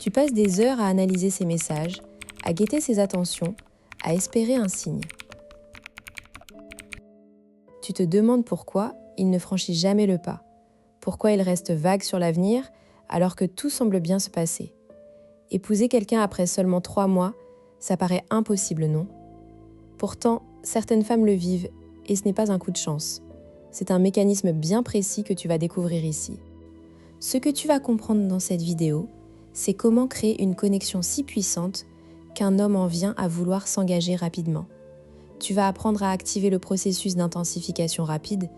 Tu passes des heures à analyser ses messages, à guetter ses attentions, à espérer un signe. Tu te demandes pourquoi il ne franchit jamais le pas, pourquoi il reste vague sur l'avenir alors que tout semble bien se passer. Épouser quelqu'un après seulement 3 mois, ça paraît impossible, non? Pourtant, certaines femmes le vivent et ce n'est pas un coup de chance. C'est un mécanisme bien précis que tu vas découvrir ici. Ce que tu vas comprendre dans cette vidéo, c'est comment créer une connexion si puissante qu'un homme en vient à vouloir s'engager rapidement. Tu vas apprendre à activer le processus d'intensification rapide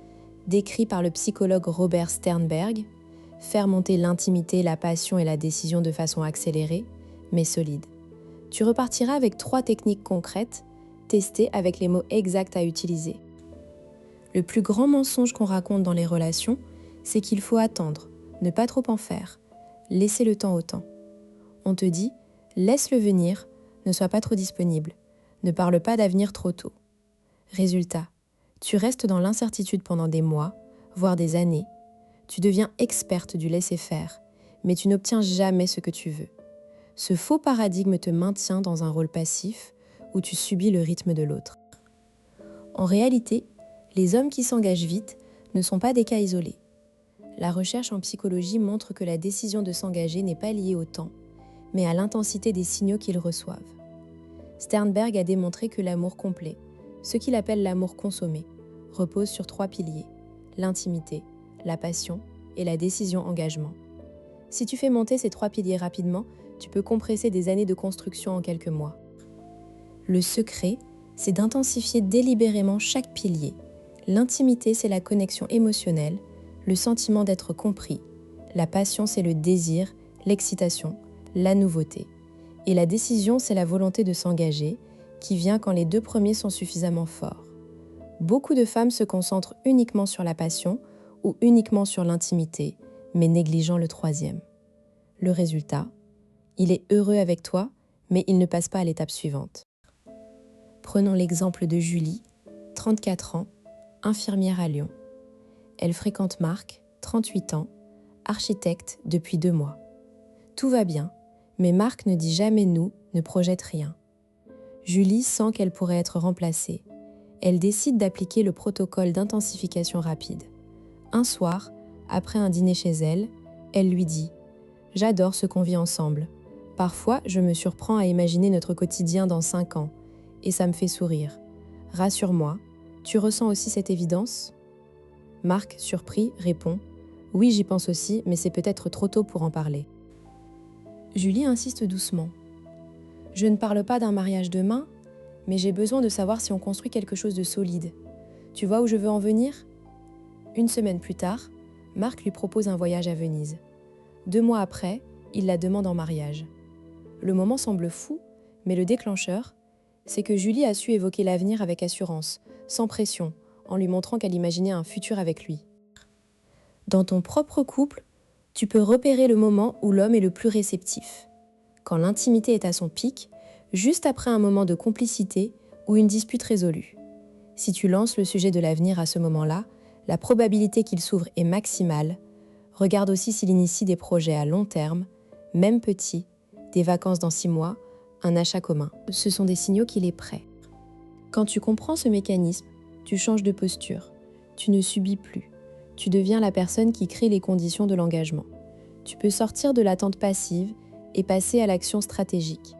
décrit par le psychologue Robert Sternberg, faire monter l'intimité, la passion et la décision de façon accélérée, mais solide. Tu repartiras avec 3 techniques concrètes, testées avec les mots exacts à utiliser. Le plus grand mensonge qu'on raconte dans les relations, c'est qu'il faut attendre, ne pas trop en faire, laisser le temps au temps. On te dit « laisse-le venir, ne sois pas trop disponible, ne parle pas d'avenir trop tôt ». Résultat, tu restes dans l'incertitude pendant des mois, voire des années. Tu deviens experte du laisser-faire, mais tu n'obtiens jamais ce que tu veux. Ce faux paradigme te maintient dans un rôle passif où tu subis le rythme de l'autre. En réalité, les hommes qui s'engagent vite ne sont pas des cas isolés. La recherche en psychologie montre que la décision de s'engager n'est pas liée au temps, mais à l'intensité des signaux qu'ils reçoivent. Sternberg a démontré que l'amour complet, ce qu'il appelle l'amour consommé, repose sur 3 piliers, l'intimité, la passion et la décision-engagement. Si tu fais monter ces 3 piliers rapidement, tu peux compresser des années de construction en quelques mois. Le secret, c'est d'intensifier délibérément chaque pilier. L'intimité, c'est la connexion émotionnelle, le sentiment d'être compris. La passion, c'est le désir, l'excitation, la nouveauté. Et la décision, c'est la volonté de s'engager, qui vient quand les 2 premiers sont suffisamment forts. Beaucoup de femmes se concentrent uniquement sur la passion ou uniquement sur l'intimité, mais négligeant le 3e. Le résultat, il est heureux avec toi, mais il ne passe pas à l'étape suivante. Prenons l'exemple de Julie, 34 ans, infirmière à Lyon. Elle fréquente Marc, 38 ans, architecte depuis 2 mois. Tout va bien, mais Marc ne dit jamais nous, ne projette rien. Julie sent qu'elle pourrait être remplacée. Elle décide d'appliquer le protocole d'intensification rapide. Un soir, après un dîner chez elle, elle lui dit « J'adore ce qu'on vit ensemble. Parfois, je me surprends à imaginer notre quotidien dans 5 ans, et ça me fait sourire. Rassure-moi, tu ressens aussi cette évidence ?» Marc, surpris, répond « Oui, j'y pense aussi, mais c'est peut-être trop tôt pour en parler. » Julie insiste doucement. « Je ne parle pas d'un mariage demain, mais j'ai besoin de savoir si on construit quelque chose de solide. Tu vois où je veux en venir ?» Une semaine plus tard, Marc lui propose un voyage à Venise. 2 mois après, il la demande en mariage. Le moment semble fou, mais le déclencheur, c'est que Julie a su évoquer l'avenir avec assurance, sans pression, en lui montrant qu'elle imaginait un futur avec lui. Dans ton propre couple, tu peux repérer le moment où l'homme est le plus réceptif. Quand l'intimité est à son pic, juste après un moment de complicité ou une dispute résolue. Si tu lances le sujet de l'avenir à ce moment-là, la probabilité qu'il s'ouvre est maximale. Regarde aussi s'il initie des projets à long terme, même petits, des vacances dans 6 mois, un achat commun. Ce sont des signaux qu'il est prêt. Quand tu comprends ce mécanisme, tu changes de posture. Tu ne subis plus. Tu deviens la personne qui crée les conditions de l'engagement. Tu peux sortir de l'attente passive et passer à l'action stratégique.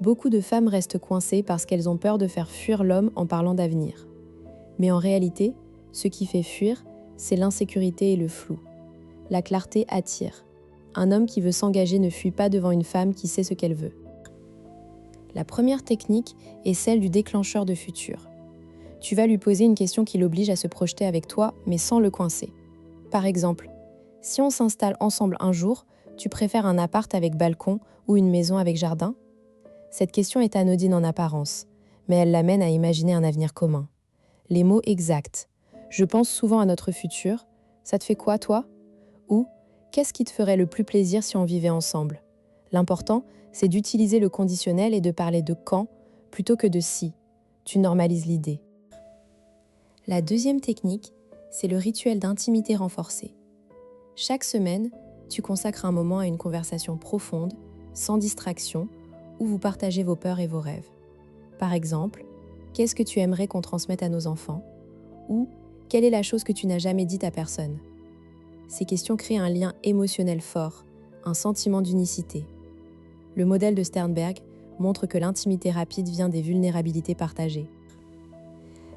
Beaucoup de femmes restent coincées parce qu'elles ont peur de faire fuir l'homme en parlant d'avenir. Mais en réalité, ce qui fait fuir, c'est l'insécurité et le flou. La clarté attire. Un homme qui veut s'engager ne fuit pas devant une femme qui sait ce qu'elle veut. La première technique est celle du déclencheur de futur. Tu vas lui poser une question qui l'oblige à se projeter avec toi, mais sans le coincer. Par exemple, si on s'installe ensemble un jour, tu préfères un appart avec balcon ou une maison avec jardin ? Cette question est anodine en apparence, mais elle l'amène à imaginer un avenir commun. Les mots exacts. Je pense souvent à notre futur. Ça te fait quoi, toi ? Ou qu'est-ce qui te ferait le plus plaisir si on vivait ensemble ? L'important, c'est d'utiliser le conditionnel et de parler de quand plutôt que de si. Tu normalises l'idée. La deuxième technique, c'est le rituel d'intimité renforcée. Chaque semaine, tu consacres un moment à une conversation profonde, sans distraction, où vous partagez vos peurs et vos rêves. Par exemple, qu'est-ce que tu aimerais qu'on transmette à nos enfants? Ou quelle est la chose que tu n'as jamais dite à personne? Ces questions créent un lien émotionnel fort, un sentiment d'unicité. Le modèle de Sternberg montre que l'intimité rapide vient des vulnérabilités partagées.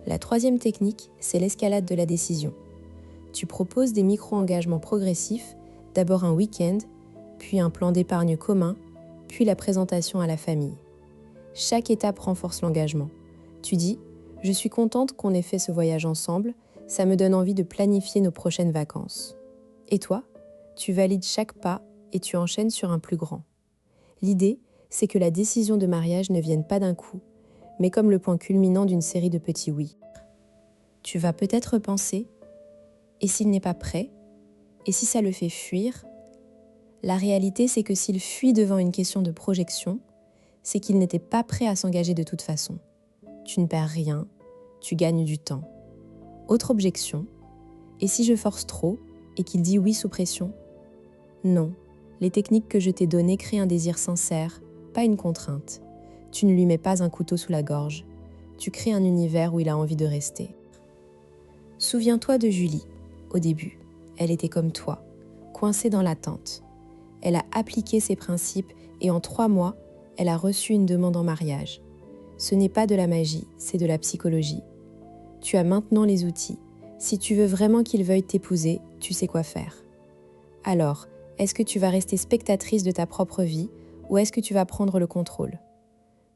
La troisième technique, c'est l'escalade de la décision. Tu proposes des micro-engagements progressifs, d'abord un week-end, puis un plan d'épargne commun, puis la présentation à la famille. Chaque étape renforce l'engagement. Tu dis « Je suis contente qu'on ait fait ce voyage ensemble, ça me donne envie de planifier nos prochaines vacances. » Et toi, tu valides chaque pas et tu enchaînes sur un plus grand. L'idée, c'est que la décision de mariage ne vienne pas d'un coup, mais comme le point culminant d'une série de petits oui. Tu vas peut-être penser « Et s'il n'est pas prêt? Et si ça le fait fuir ?» La réalité, c'est que s'il fuit devant une question de projection, c'est qu'il n'était pas prêt à s'engager de toute façon. Tu ne perds rien, tu gagnes du temps. Autre objection, et si je force trop et qu'il dit oui sous pression? Non, les techniques que je t'ai données créent un désir sincère, pas une contrainte. Tu ne lui mets pas un couteau sous la gorge, tu crées un univers où il a envie de rester. Souviens-toi de Julie, au début. Elle était comme toi, coincée dans l'attente. Elle a appliqué ses principes et en 3 mois, elle a reçu une demande en mariage. Ce n'est pas de la magie, c'est de la psychologie. Tu as maintenant les outils. Si tu veux vraiment qu'il veuille t'épouser, tu sais quoi faire. Alors, est-ce que tu vas rester spectatrice de ta propre vie ou est-ce que tu vas prendre le contrôle?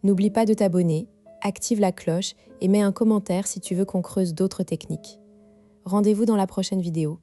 N'oublie pas de t'abonner, active la cloche et mets un commentaire si tu veux qu'on creuse d'autres techniques. Rendez-vous dans la prochaine vidéo.